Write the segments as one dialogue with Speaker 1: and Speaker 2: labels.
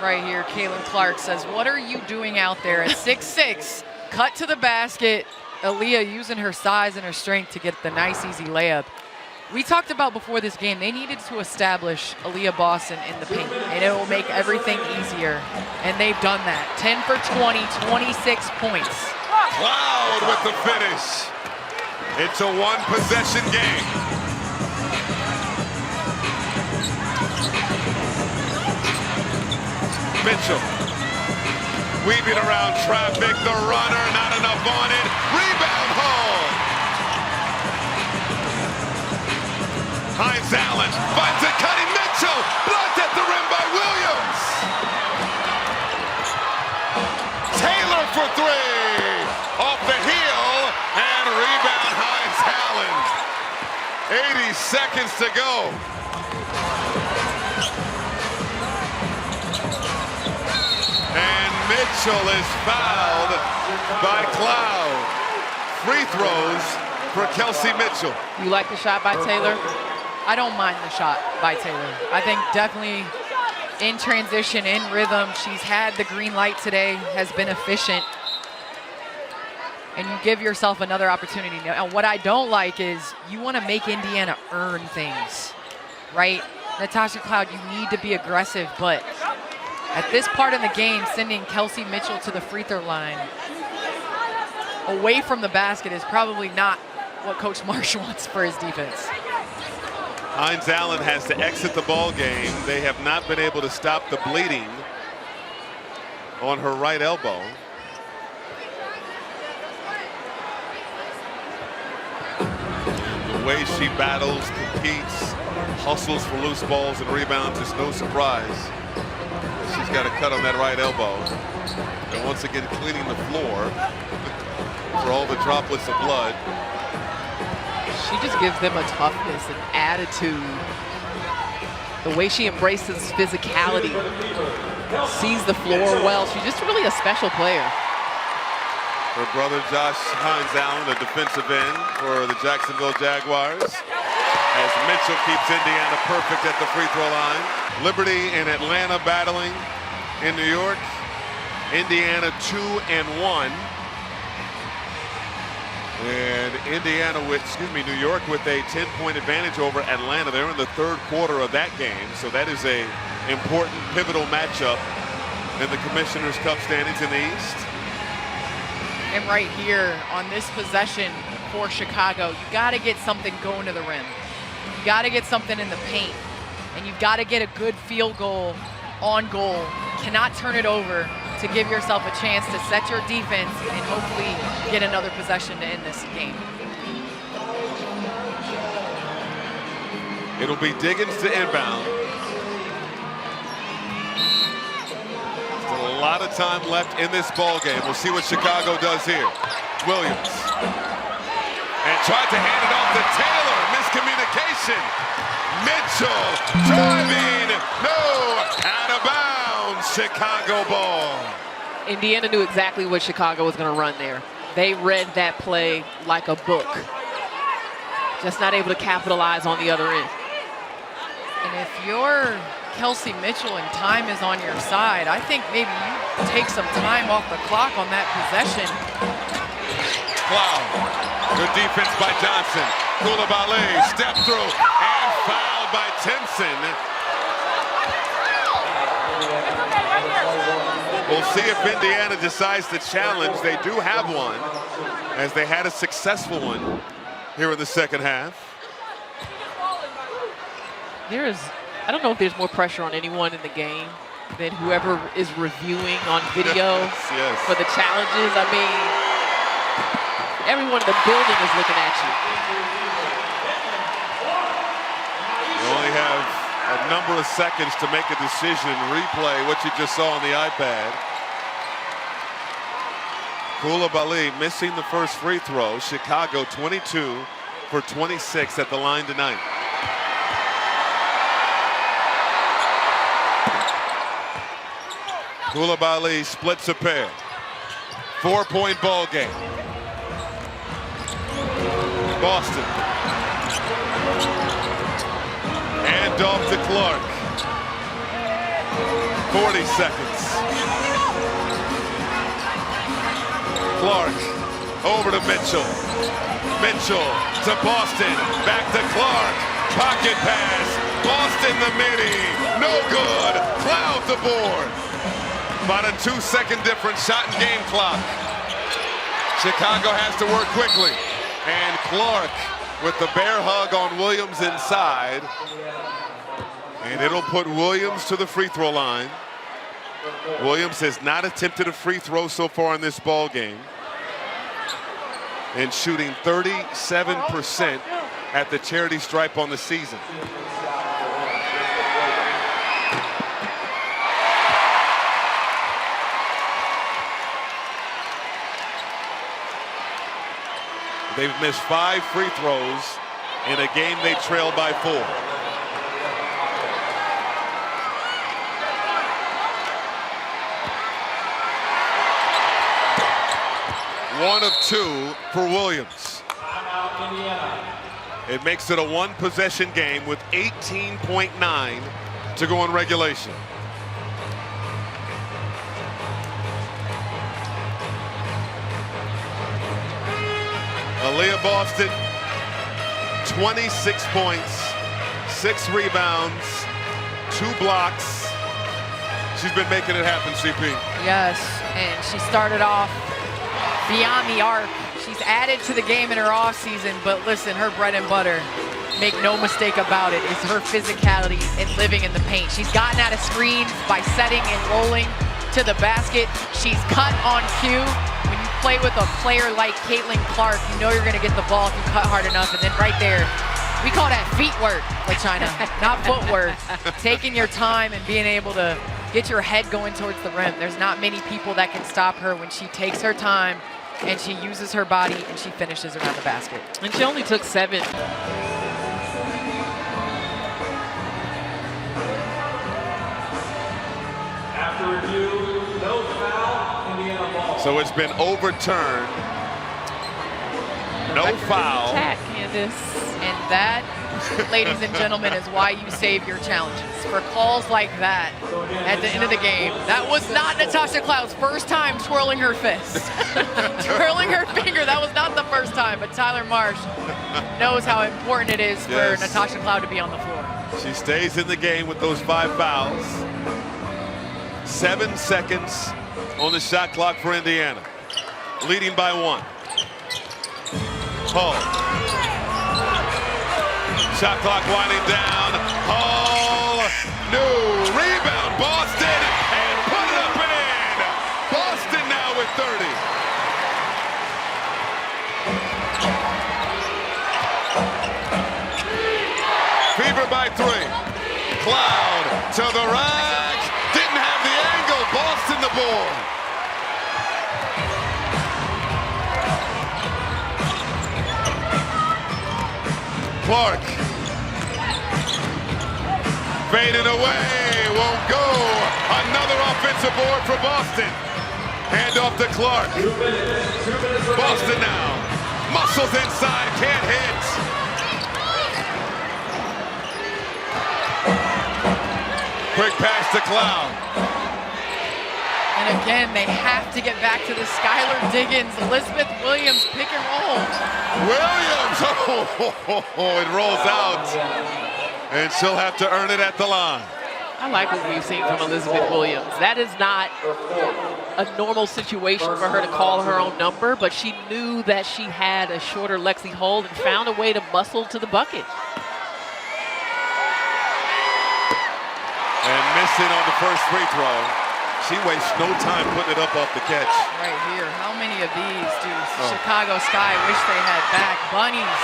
Speaker 1: Right here, Caitlin Clark says, what are you doing out there at 6'6"? Cut to the basket. Aaliyah using her size and her strength to get the nice, easy layup. We talked about before this game, they needed to establish Aaliyah Boston in the paint, and it will make everything easier. And they've done that. 10 for 20, 26 points.
Speaker 2: Cloud with the finish. It's a one-possession game. Mitchell weaving around traffic. The runner, not enough on it. Rebound Hall. Hines Allen finds it, cutting Mitchell. Blocked at the rim by Williams. Taylor for three. Off the heel and rebound Hines Allen. 80 seconds to go. And Mitchell is fouled by Cloud. Free throws for Kelsey Mitchell.
Speaker 1: You like the shot by Taylor? I don't mind the shot by Taylor. I think definitely in transition, in rhythm. She's had the green light today, has been efficient. And you give yourself another opportunity. Now, what I don't like is you want to make Indiana earn things, right? Natasha Cloud, you need to be aggressive, but at this part in the game, sending Kelsey Mitchell to the free throw line away from the basket is probably not what Coach Marsh wants for his defense.
Speaker 2: Hines Allen has to exit the ball game. They have not been able to stop the bleeding on her right elbow. The way she battles, competes, hustles for loose balls and rebounds is no surprise. She's got a cut on that right elbow. And once again, cleaning the floor for all the droplets of blood.
Speaker 3: She just gives them a toughness and attitude. The way she embraces physicality, sees the floor well. She's just really a special player.
Speaker 2: Her brother Josh Hines Allen, a defensive end for the Jacksonville Jaguars. As Mitchell keeps Indiana perfect at the free throw line. Liberty and Atlanta battling in New York. Indiana 2-1. And New York with a 10-point advantage over Atlanta. They're in the third quarter of that game. So that is a important, pivotal matchup in the Commissioner's Cup standings in the East.
Speaker 1: And right here on this possession for Chicago, you got to get something going to the rim. You got to get something in the paint, and you've got to get a good field goal on goal. Cannot turn it over to give yourself a chance to set your defense and hopefully get another possession to end this game.
Speaker 2: It'll be Diggins to inbound. Still a lot of time left in this ball game. We'll see what Chicago does here. Williams. And tried to hand it off to Taylor. Miscommunication. Mitchell driving. No. Out of bounds. Chicago ball.
Speaker 3: Indiana knew exactly what Chicago was going to run there. They read that play like a book. Just not able to capitalize on the other end.
Speaker 1: And if you're Kelsey Mitchell and time is on your side, I think maybe you take some time off the clock on that possession.
Speaker 2: Cloud. Good defense by Johnson. Koulibaly, step through, and fouled by Timpson. We'll see if Indiana decides to challenge. They do have one, as they had a successful one here in the second half.
Speaker 3: I don't know if there's more pressure on anyone in the game than whoever is reviewing on video
Speaker 2: yes.
Speaker 3: for the challenges. I mean, everyone in the building is looking at you.
Speaker 2: You only have a number of seconds to make a decision, replay what you just saw on the iPad. Koulibaly missing the first free throw. Chicago 22 for 26 at the line tonight. Koulibaly splits a pair. 4-point ball game. Boston. And off to Clark. 40 seconds. Clark over to Mitchell. Mitchell to Boston. Back to Clark. Pocket pass. Boston the midi. No good. Cloud the board. About a 2-second difference. Shot and game clock. Chicago has to work quickly. And Clark with the bear hug on Williams inside. And it'll put Williams to the free throw line. Williams has not attempted a free throw so far in this ball game. And shooting 37% at the charity stripe on the season. They've missed 5 free throws in a game they trailed by 4. One of 2 for Williams. It makes it a 1-possession game with 18.9 to go in regulation. Aaliyah Boston, 26 points, 6 rebounds, 2 blocks. She's been making it happen, CP.
Speaker 1: Yes, and she started off beyond the arc. She's added to the game in her offseason, but listen, her bread and butter, make no mistake about it, is her physicality and living in the paint. She's gotten out of screens by setting and rolling to the basket. She's cut on cue. When you play with a player like Caitlin Clark, you know you're going to get the ball if you cut hard enough. And then right there, we call that feet work, LaChina, not footwork. Taking your time and being able to get your head going towards the rim. There's not many people that can stop her when she takes her time and she uses her body and she finishes around the basket.
Speaker 3: And she only took 7.
Speaker 4: After review, no foul, Indiana ball.
Speaker 2: So it's been overturned. No foul.
Speaker 3: Attack, Candace.
Speaker 1: And that, ladies and gentlemen, is why you save your challenges. For calls like that at the end of the game. That was not Natasha Cloud's first time twirling her fist. Twirling her finger, that was not the first time. But Tyler Marsh knows how important it is for Natasha Cloud to be on the floor.
Speaker 2: She stays in the game with those 5 fouls. 7 seconds on the shot clock for Indiana. Leading by 1. Hall. Shot clock winding down. Hall. No. Rebound. Boston. And put it up and in. Boston now with 30. Fever by 3. Cloud to the rack. Didn't have the angle. Boston the board. Clark. Faded away, won't go. Another offensive board for Boston. Hand off to Clark.
Speaker 4: 2 minutes.
Speaker 2: Boston now. Muscles inside, can't hit. Quick pass to Cloud.
Speaker 1: And again, they have to get back to the Skylar Diggins, Elizabeth Williams pick and roll.
Speaker 2: Williams, it rolls out. And she'll have to earn it at the line.
Speaker 3: I like what we've seen from Elizabeth Williams. That is not a normal situation for her to call her own number, but she knew that she had a shorter Lexi hold and found a way to muscle to the bucket.
Speaker 2: And missing on the first free throw. She wastes no time putting it up off the catch.
Speaker 1: Right here. How many of these do Chicago Sky wish they had back? Bunnies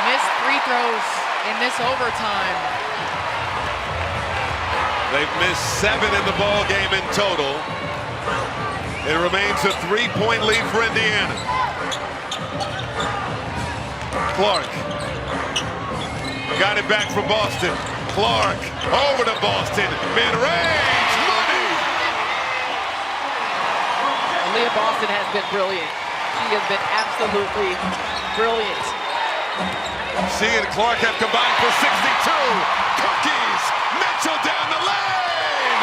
Speaker 1: missed free throws in this overtime.
Speaker 2: They've missed 7 in the ball game in total. It remains a 3-point lead for Indiana. Clark got it back for Boston. Clark over to Boston. Mid-range, money!
Speaker 3: Aaliyah Boston has been brilliant. She has been absolutely brilliant.
Speaker 2: She and Clark have combined for 62. Cookies! Mitchell down the lane!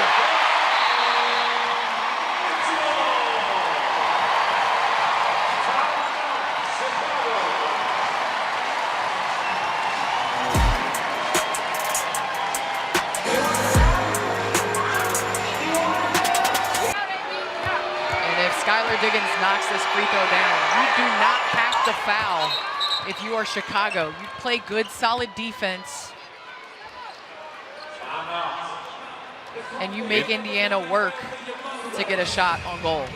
Speaker 1: Skylar Diggins knocks this free throw down. You do not have to foul if you are Chicago. You play good, solid defense. And you make Indiana work to get a shot on goal.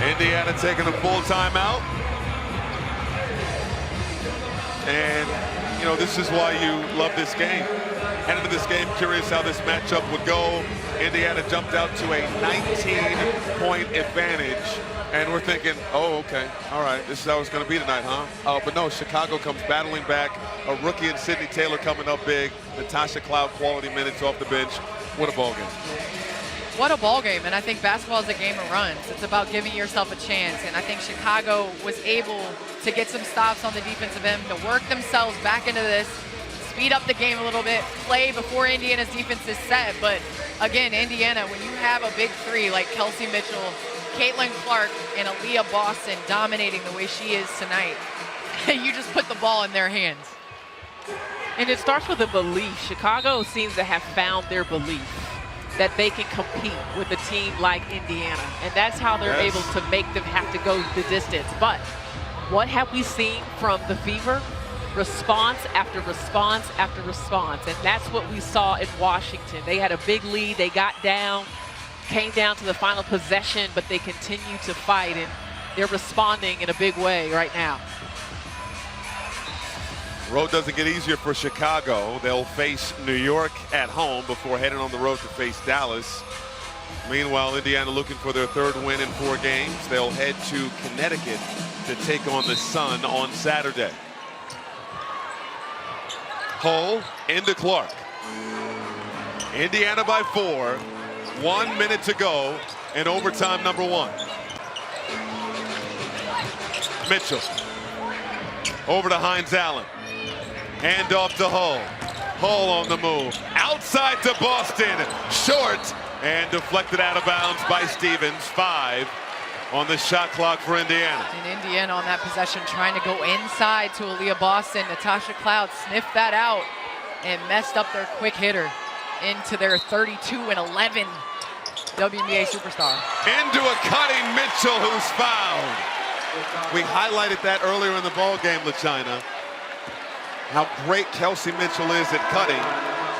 Speaker 2: Indiana taking a full timeout. And, you know, this is why you love this game. Heading into this game, curious how this matchup would go. Indiana jumped out to a 19-point advantage. And we're thinking, oh, okay, all right, this is how it's going to be tonight, huh? But no, Chicago comes battling back. A rookie in Sydney Taylor coming up big. Natasha Cloud quality minutes off the bench. What a ball game.
Speaker 1: What a ball game, and I think basketball is a game of runs. It's about giving yourself a chance, and I think Chicago was able to get some stops on the defensive end, to work themselves back into this, speed up the game a little bit, play before Indiana's defense is set. But again, Indiana, when you have a big three like Kelsey Mitchell, Caitlin Clark, and Aaliyah Boston dominating the way she is tonight, you just put the ball in their hands.
Speaker 3: And it starts with a belief. Chicago seems to have found their belief that they can compete with a team like Indiana. And that's how they're able to make them have to go the distance. But what have we seen from the Fever? Response after response after response. And that's what we saw in Washington. They had a big lead, they got down, came down to the final possession, but they continue to fight, and they're responding in a big way right now.
Speaker 2: Road doesn't get easier for Chicago. They'll face New York at home before heading on the road to face Dallas. Meanwhile, Indiana looking for their third win in 4 games. They'll head to Connecticut to take on the Sun on Saturday. Hull into Clark. Indiana by 4. 1 minute to go in overtime number 1. Mitchell. Over to Hines Allen. Hand off to Hull. Hull on the move. Outside to Boston. Short. And deflected out of bounds by Stevens. 5 on the shot clock for Indiana.
Speaker 1: And Indiana on that possession trying to go inside to Aaliyah Boston. Natasha Cloud sniffed that out and messed up their quick hitter into their 32-11 WNBA superstar.
Speaker 2: Into a cutting Mitchell, who's fouled. We highlighted that earlier in the ball game, LaChina, how great Kelsey Mitchell is at cutting,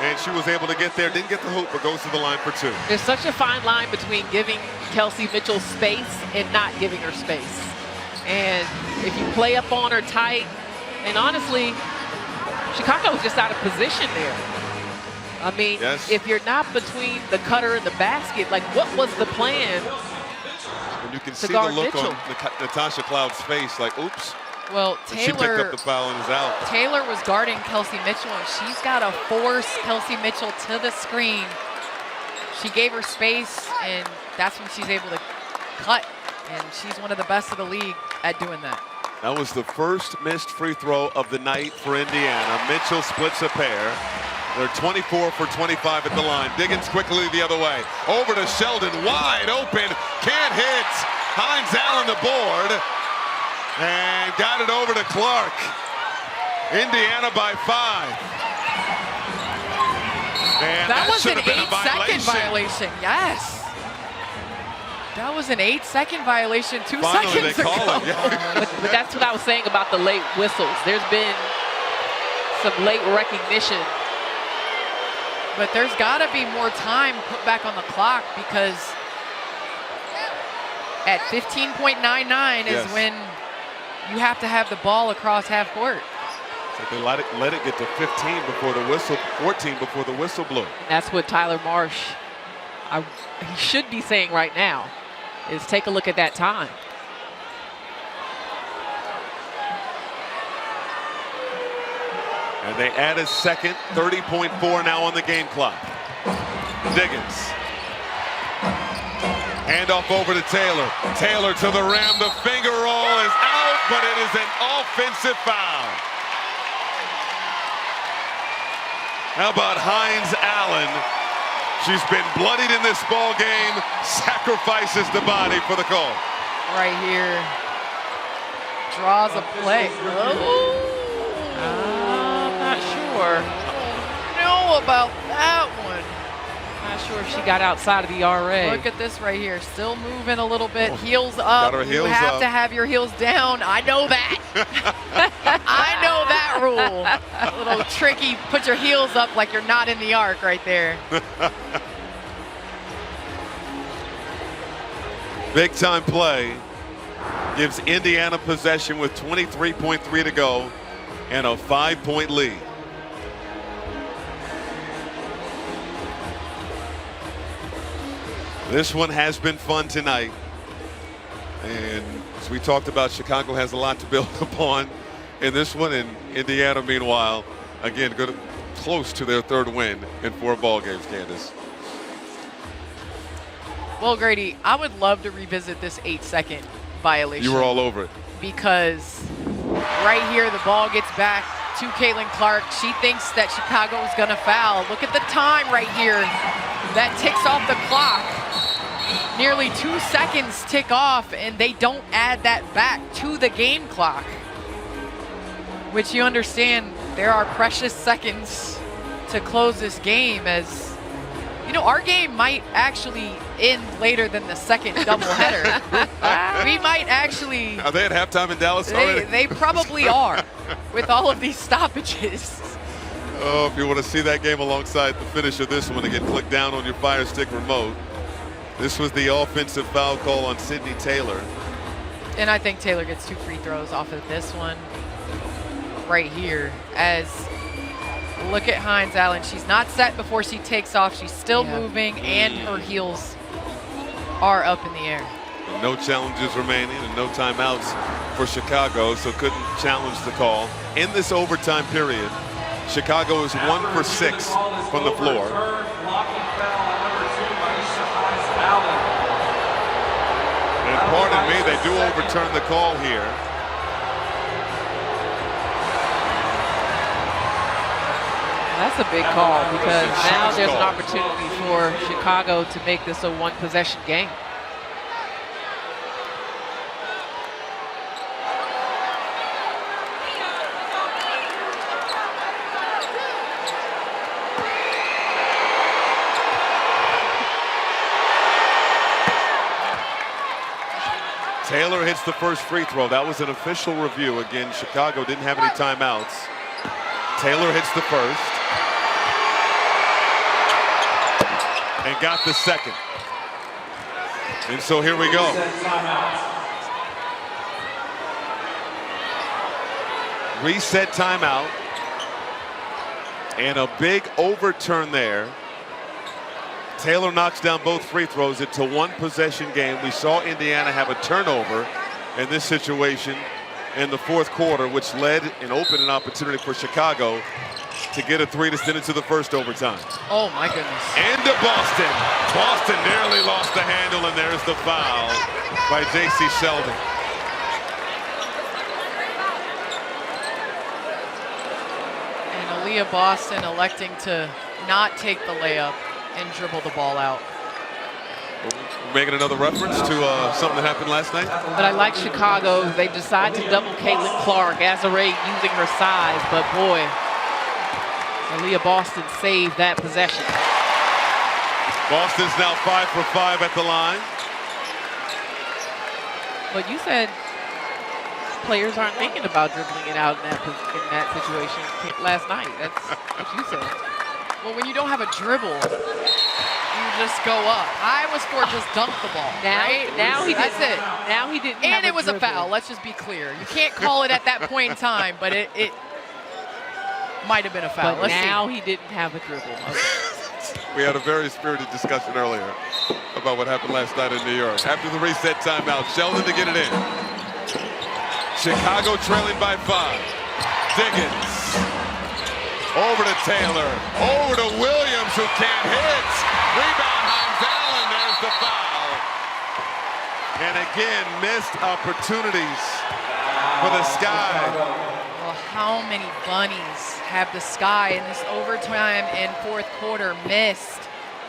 Speaker 2: and she was able to get there, didn't get the hoop, but goes to the line for 2.
Speaker 3: There's such a fine line between giving Kelsey Mitchell space and not giving her space. And if you play up on her tight, and honestly, Chicago was just out of position there. I mean, if you're not between the cutter and the basket, like, what was the plan?
Speaker 2: And you can see the look on Natasha Cloud's face, like, oops.
Speaker 1: Well,
Speaker 2: She picked up the foul and is out.
Speaker 1: Taylor was guarding Kelsey Mitchell, and she's got to force Kelsey Mitchell to the screen. She gave her space, and that's when she's able to cut. And she's one of the best of the league at doing that.
Speaker 2: That was the first missed free throw of the night for Indiana. Mitchell splits a pair. They're 24 for 25 at the line. Diggins quickly the other way. Over to Sheldon, wide open, can't hit. Hines Allen the board. And got it over to Clark. Indiana by 5. And
Speaker 1: that was an
Speaker 2: should have been a
Speaker 1: 8-second violation. Yes. That was an 8-second violation 2
Speaker 2: Finally,
Speaker 1: seconds
Speaker 2: they call
Speaker 1: ago.
Speaker 2: it, yeah.
Speaker 3: But that's what I was saying about the late whistles. There's been some late recognition.
Speaker 1: But there's got to be more time put back on the clock, because at 15.99 is when you have to have the ball across half court.
Speaker 2: So they let it get to 15 before the whistle, 14 before the whistle blew.
Speaker 3: And that's what Tyler Marsh, he should be saying right now, is take a look at that time.
Speaker 2: And they add a second, 30.4 now on the game clock. Diggins. Handoff over to Taylor. Taylor to the rim. The finger roll is out, but it is an offensive foul. How about Hines Allen? She's been bloodied in this ball game. Sacrifices the body for the call.
Speaker 1: Right here. Draws a play.
Speaker 3: I'm not sure.
Speaker 1: Know about that one.
Speaker 3: I Not sure if she got outside of the RA.
Speaker 1: Look at this right here. Still moving a little bit. Heels up.
Speaker 2: Got her heels
Speaker 1: you have
Speaker 2: up.
Speaker 1: to have your heels down. I know that. I know that rule. A little tricky. Put your heels up like you're not in the arc right there.
Speaker 2: Big time play. Gives Indiana possession with 23.3 to go and a 5-point lead. This one has been fun tonight. And as we talked about, Chicago has a lot to build upon in this one. And Indiana, meanwhile, again, close to their third win in 4 ball games, Candace.
Speaker 1: Well, Grady, I would love to revisit this 8-second violation.
Speaker 2: You were all over it.
Speaker 1: Because right here, the ball gets back to Caitlin Clark. She thinks that Chicago is going to foul. Look at the time right here. That ticks off the clock. Nearly 2 seconds tick off, and they don't add that back to the game clock. Which you understand, there are precious seconds to close this game, as you know, our game might actually end later than the second doubleheader. We might actually.
Speaker 2: Are they at halftime in Dallas already?
Speaker 1: They probably are, with all of these stoppages.
Speaker 2: Oh, if you want to see that game alongside the finish of this one, again, click down on your Fire Stick remote. This was the offensive foul call on Sydney Taylor.
Speaker 1: And I think Taylor gets 2 free throws off of this one right here. As look at Hines Allen. She's not set before she takes off. She's still moving, and her heels are up in the air.
Speaker 2: No challenges remaining and no timeouts for Chicago, so couldn't challenge the call. In this overtime period, Chicago is 1 for 6 from the floor. And pardon me, they do overturn the call here.
Speaker 3: That's a big call, because now there's an opportunity for Chicago to make this a 1-possession game.
Speaker 2: Taylor hits the first free throw. That was an official review. Again, Chicago didn't have any timeouts. Taylor hits the first. And got the second. And so here we go. Reset timeout. And a big overturn there. Taylor knocks down both free throws. It's a 1-possession game. We saw Indiana have a turnover in this situation in the 4th quarter, which led and opened an opportunity for Chicago to get a 3 to send it to the first overtime.
Speaker 1: Oh, my goodness.
Speaker 2: And to Boston. Boston nearly lost the handle, and there's the foul by J.C. Sheldon.
Speaker 1: And Aaliyah Boston electing to not take the layup and dribble the ball out.
Speaker 2: Making another reference to something that happened last night.
Speaker 3: But I like Chicago. They decide to double Caitlin Clark. Azare using her size, but boy, Aaliyah Boston saved that possession.
Speaker 2: Boston's now 5 for 5 at the line.
Speaker 3: But you said players aren't thinking about dribbling it out in that situation last night. That's what you said.
Speaker 1: Well, when you don't have a dribble, you just go up. I was for just dunk the ball.
Speaker 3: Now he
Speaker 1: That's
Speaker 3: didn't.
Speaker 1: it.
Speaker 3: Now he didn't.
Speaker 1: And
Speaker 3: have
Speaker 1: it was a
Speaker 3: dribble.
Speaker 1: foul. Let's just be clear. You can't call it at that point in time, but it might have been a foul.
Speaker 3: But
Speaker 1: Let's
Speaker 3: now
Speaker 1: see.
Speaker 3: he didn't have a dribble. Okay.
Speaker 2: We had a very spirited discussion earlier about what happened last night in New York. After the reset timeout, Sheldon to get it in. Chicago trailing by 5. Diggins. Over to Taylor. Over to Williams, who can't hit. Rebound, Hines Allen. There's the foul. And again, missed opportunities for the Sky.
Speaker 1: Well, how many bunnies have the Sky in this overtime and 4th quarter missed?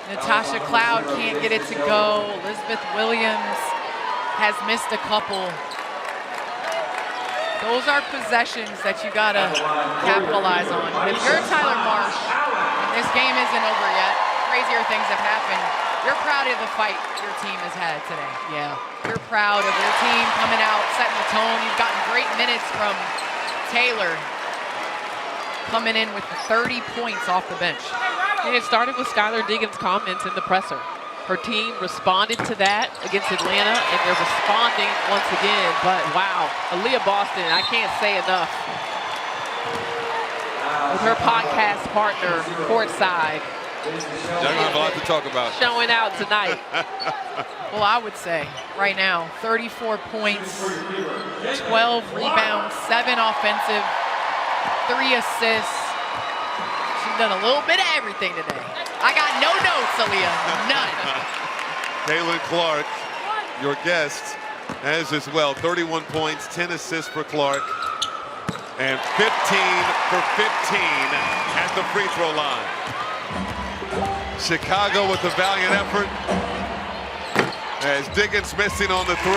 Speaker 1: Natasha Cloud can't get it to go. Elizabeth Williams has missed a couple. Those are possessions that you gotta capitalize on. If you're Tyler Marsh, and this game isn't over yet, crazier things have happened. You're proud of the fight your team has had today.
Speaker 3: Yeah.
Speaker 1: You're proud of your team coming out, setting the tone. You've gotten great minutes from Taylor, coming in with 30 points off the bench.
Speaker 3: And it started with Skylar Diggins' comments in the presser. Her team responded to that against Atlanta, and they're responding once again. But wow, Aaliyah Boston, I can't say enough. With her podcast partner, courtside,
Speaker 2: Y'all gonna have a lot to talk about.
Speaker 3: showing out tonight.
Speaker 1: Well, I would say right now, 34 points, 12 rebounds, 7 offensive, 3 assists. She's done a little bit of everything today. I got no notes, Aaliyah, none.
Speaker 2: Kaylin Clark, your guest, has as well. 31 points, 10 assists for Clark, and 15 for 15 at the free throw line. Chicago with a valiant effort as Diggins missing on the 3.